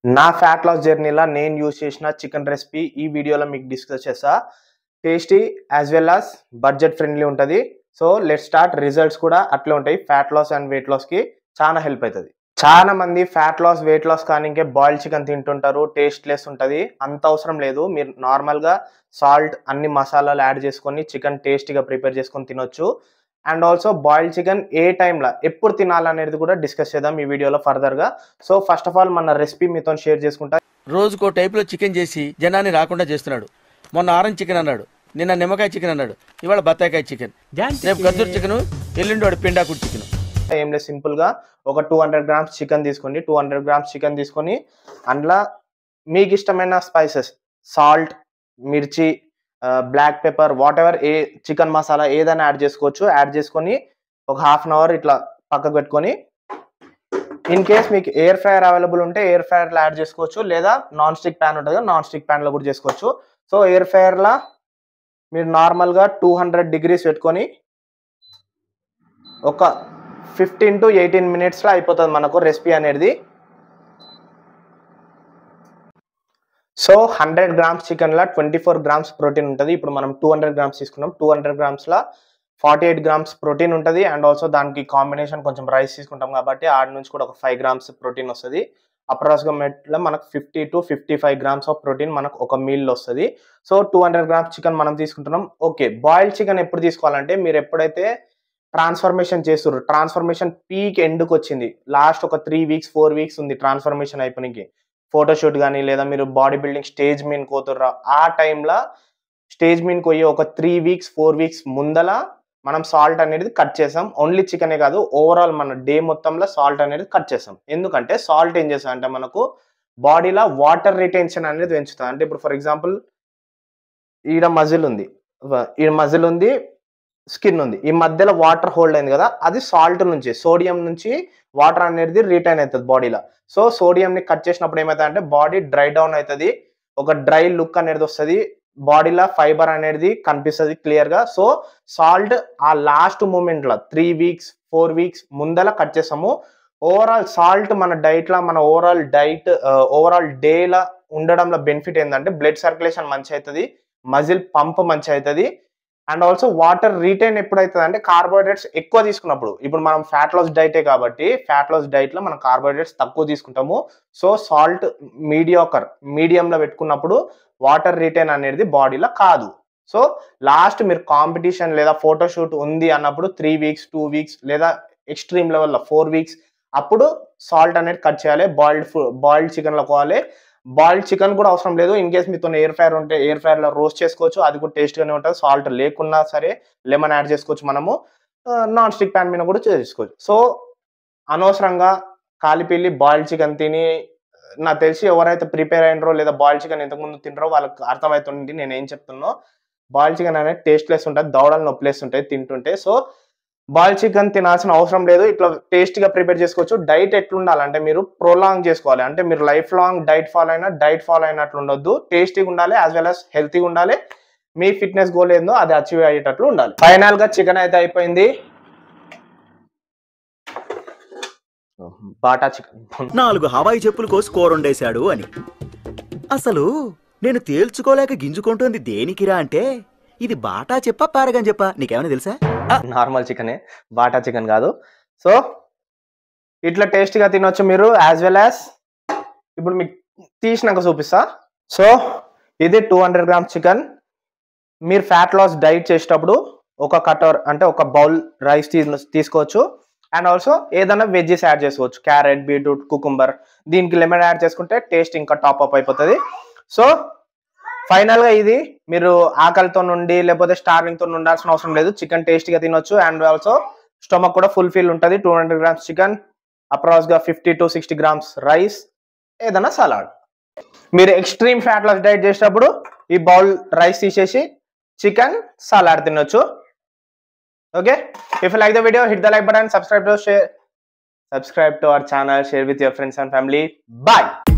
నా fat loss జర్నీలో నేను యూజ్ చేసిన చికెన్ రెసిపీ ఈ వీడియోలో మీకు డిస్కస్ చేస్తా. Tasty as well as budget friendly ఉంటుంది. So let start. రిజల్ట్స్ కూడా అట్లే ఉంటాయి. ఫ్యాట్ లాస్ అండ్ వెయిట్ లాస్కి చాలా హెల్ప్ అవుతుంది. చాలా మంది ఫ్యాట్ లాస్ వెయిట్ లాస్ కానీ ఇంకే బాయిల్డ్ చికెన్ తింటుంటారు. టేస్ట్ లెస్ ఉంటుంది. అంత అవసరం లేదు. మీరు నార్మల్గా సాల్ట్ అన్ని మసాలాలు యాడ్ చేసుకొని చికెన్ టేస్టీగా ప్రిపేర్ చేసుకొని తినొచ్చు. అండ్ ఆల్సో బాయిల్డ్ చికెన్ ఏ టైంలో ఎప్పుడు తినాలనేది కూడా డిస్కస్ చేద్దాం ఈ వీడియోలో ఫర్దర్గా. సో ఫస్ట్ ఆఫ్ ఆల్ మన రెసిపీ మీతో షేర్ చేసుకుంటా. రోజుకో టైప్లో చికెన్ చేసి జనాన్ని రాకుండా చేస్తున్నాడు. మొన్న ఆరెంజ్ చికెన్ అన్నాడు, నిన్న నిమ్మకాయ చికెన్ అన్నాడు, ఇవాళ బత్తాయికాయ చికెన్, రేపు గద్దూరు చికెన్, ఎల్లుండి వాడు పిండాకుడు చికెన్. ఏం లేదు, సింపుల్గా ఒక 200 గ్రామ్స్ చికెన్ తీసుకోండి. 200 గ్రామ్స్ చికెన్ తీసుకొని అందులో మీకు ఇష్టమైన స్పైసెస్ సాల్ట్, మిర్చి, బ్లాక్ పెప్పర్, వాట్ ఎవర్ ఏ చికెన్ మసాలా ఏదైనా యాడ్ చేసుకోవచ్చు. యాడ్ చేసుకొని ఒక హాఫ్ అన్ అవర్ ఇట్లా పక్కకు పెట్టుకొని, ఇన్ కేస్ మీకు ఎయిర్ ఫ్రైయర్ అవైలబుల్ ఉంటే ఎయిర్ ఫ్రైయర్లో యాడ్ చేసుకోవచ్చు, లేదా నాన్ స్టిక్ ప్యాన్ ఉంటుంది కదా, నాన్ స్టిక్ ప్యాన్లో కూడా చేసుకోవచ్చు. సో ఎయిర్ ఫ్రైయర్లో మీరు నార్మల్గా 200 డిగ్రీస్ పెట్టుకొని ఒక 15 to 18 మినిట్స్లో అయిపోతుంది మనకు రెసిపీ అనేది. సో 100 గ్రామ్స్ చికెన్లో 24 గ్రామ్స్ ప్రోటీన్ ఉంటుంది. ఇప్పుడు మనం 200 గ్రామ్స్ తీసుకున్నాం. 200 గ్రామ్స్లో 48 గ్రామ్స్ ప్రోటీన్ ఉంటుంది. అండ్ ఆల్సో దానికి కాంబినేషన్ కొంచెం రైస్ తీసుకుంటాం కాబట్టి ఆడి నుంచి కూడా ఒక 5 గ్రామ్స్ ప్రోటీన్ వస్తుంది. అప్రాక్సిమేట్గా మనకు 50 to 55 గ్రామ్స్ ఆఫ్ ప్రోటీన్ మనకు ఒక మీల్లో వస్తుంది. సో 200 గ్రామ్స్ చికెన్ మనం తీసుకుంటున్నాం. ఓకే, బాయిల్డ్ చికెన్ ఎప్పుడు తీసుకోవాలంటే మీరు ఎప్పుడైతే ట్రాన్స్ఫర్మేషన్ చేస్తారు, ట్రాన్స్ఫర్మేషన్ పీక్ ఎండ్కి వచ్చింది, లాస్ట్ ఒక 3 weeks 4 weeks ఉంది ట్రాన్స్ఫర్మేషన్ అయిపోయినకి, ఫోటోషూట్ కానీ లేదా మీరు బాడీ బిల్డింగ్ స్టేజ్ మీన్ కోతుర్రా, ఆ టైంలో స్టేజ్ మీన్కి పోయి ఒక 3 weeks 4 weeks ముందల మనం సాల్ట్ అనేది కట్ చేసాం. ఓన్లీ చికెనే కాదు, ఓవరాల్ మన డే మొత్తంలో సాల్ట్ అనేది కట్ చేసాం. ఎందుకంటే సాల్ట్ ఏం చేస్తాం అంటే మనకు బాడీలో వాటర్ రిటెన్షన్ అనేది పెంచుతుంది. అంటే ఇప్పుడు ఫర్ ఎగ్జాంపుల్ ఈడ మజిల్ ఉంది, స్కిన్ ఉంది, ఈ మధ్యలో వాటర్ హోల్డ్ అయింది కదా, అది సాల్ట్ నుంచి, సోడియం నుంచి వాటర్ అనేది రిటైన్ అవుతుంది బాడీలో. సో సోడియంని కట్ చేసినప్పుడు ఏమవుతుంది అంటే బాడీ డ్రై డౌన్ అవుతుంది, ఒక డ్రై లుక్ అనేది వస్తుంది, బాడీలో ఫైబర్ అనేది కనిపిస్తుంది క్లియర్గా. సో సాల్ట్ ఆ లాస్ట్ మూమెంట్లో 3 weeks 4 weeks ముందల కట్ చేస్తాము. ఓవరాల్ సాల్ట్ మన డైట్లో, మన ఓవరాల్ డేలో ఉండడంలో బెనిఫిట్ ఏంటంటే బ్లడ్ సర్క్యులేషన్ మంచి అవుతుంది, మజిల్ పంప్ మంచి అవుతుంది. అండ్ ఆల్సో వాటర్ రీటైన్ ఎప్పుడైతుంది అంటే కార్బోహైడ్రేట్స్ ఎక్కువ తీసుకున్నప్పుడు. ఇప్పుడు మనం ఫ్యాట్ లాస్ డైటే కాబట్టి ఫ్యాట్ లాస్ డైట్లో మనం కార్బోహైడ్రేట్స్ తక్కువ తీసుకుంటాము. సో సాల్ట్ మీడియంలో పెట్టుకున్నప్పుడు వాటర్ రీటైన్ అనేది బాడీలో కాదు. సో లాస్ట్ మీరు కాంపిటీషన్ లేదా ఫోటోషూట్ ఉంది అన్నప్పుడు 3 weeks 2 weeks లేదా ఎక్స్ట్రీమ్ లెవెల్లో 4 weeks అప్పుడు సాల్ట్ అనేది కట్ చేయాలి. బాయిల్డ్ చికెన్లో పోవాలి. బాయిల్డ్ చికెన్ కూడా అవసరం లేదు. ఇన్ కేస్ మీతో ఎయిర్ ఫ్రైయర్ ఉంటే ఎయిర్ ఫ్రైయర్లో రోస్ట్ చేసుకోవచ్చు, అది కూడా టేస్ట్గానే ఉంటుంది. సాల్ట్ లేకున్నా సరే లెమన్ యాడ్ చేసుకోవచ్చు మనము. నాన్ స్టిక్ ప్యాన్ మీద కూడా చేసుకోవచ్చు. సో అనవసరంగా కాలిపిల్లి బాయిల్డ్ చికెన్ తిని, నాకు తెలిసి ఎవరైతే ప్రిపేర్ అయినరో లేదా బాయిల్డ్ చికెన్ ఇంతకుముందు తినరో వాళ్ళకి అర్థమవుతుంది నేను ఏం చెప్తున్నా. బాయిల్డ్ చికెన్ అనేది టేస్ట్లెస్ ఉంటుంది, దవడలు నొప్పిలేస్ ఉంటాయి తింటుంటే. సో బాయిల్డ్ చికెన్ తినాల్సిన అవసరం లేదు, ఇట్లా టేస్టీగా ప్రిపేర్ చేసుకోవచ్చు. డైట్ ఎట్లుండాలంటే మీరు ప్రొలాంగ్ చేసుకోవాలి. అంటే మీరు లైఫ్ లాంగ్ డైట్ ఫాలో అయినట్లు ఉండొద్దు. టేస్టీగా ఉండాలి, యాజ్ వెల్ యాజ్ హెల్తీగా ఉండాలి. మీ ఫిట్నెస్ గోల్ ఏందో అది అచీవ్ అయ్యేటట్లు ఉండాలి. ఫైనల్ గా చికెన్ అయితే అయిపోయింది. బాటా చికెన్ 4 హవాయి చెప్పులు కోసి కూరండేశాడు అని. అసలు నేను తేల్చుకోలేక గింజుకుంటోంది దేనికిరా అంటే ఇది బాటా చెప్పా పారగని చెప్పా, నీకేమైనా తెలుసా? నార్మల్ చికెనే, బాటా చికెన్ కాదు. సో ఇట్లా టేస్టీగా తినొచ్చు మీరు, యాజ్ వెల్ యాజ్ ఇప్పుడు మీకు తీసినాక చూపిస్తా. సో ఇది 200 గ్రామ్స్ చికెన్. మీరు ఫ్యాట్ లాస్ డైట్ చేసేటప్పుడు ఒక కటర్ అంటే ఒక బౌల్ రైస్ తీసుకోవచ్చు. అండ్ ఆల్సో ఏదైనా వెజ్జెస్ యాడ్ చేసుకోవచ్చు, క్యారెట్, బీట్రూట్, కుకుంబర్. దీనికి లెమన్ యాడ్ చేసుకుంటే టేస్ట్ ఇంకా టాప్ అప్ అయిపోతుంది. సో ఫైనల్గా ఇది మీరు ఆకలితో నుండి లేకపోతే స్టార్వింగ్తో ఉండాల్సిన అవసరం లేదు. చికెన్ టేస్టీగా తినొచ్చు. అండ్ ఆల్సో స్టమక్ కూడా ఫుల్ఫిల్ ఉంటుంది. 200 గ్రామ్స్ చికెన్, అప్రాక్స్గా 50 to 60 గ్రామ్స్ రైస్, ఏదైనా సలాడ్. మీరు ఎక్స్ట్రీమ్ ఫ్యాట్ లాస్ డైట్ చేసేటప్పుడు ఈ బౌల్ రైస్ తీసేసి చికెన్ సలాడ్ తినొచ్చు. Okay, if you like the video hit the like button, subscribe to our channel, share with your friends and family. Bye.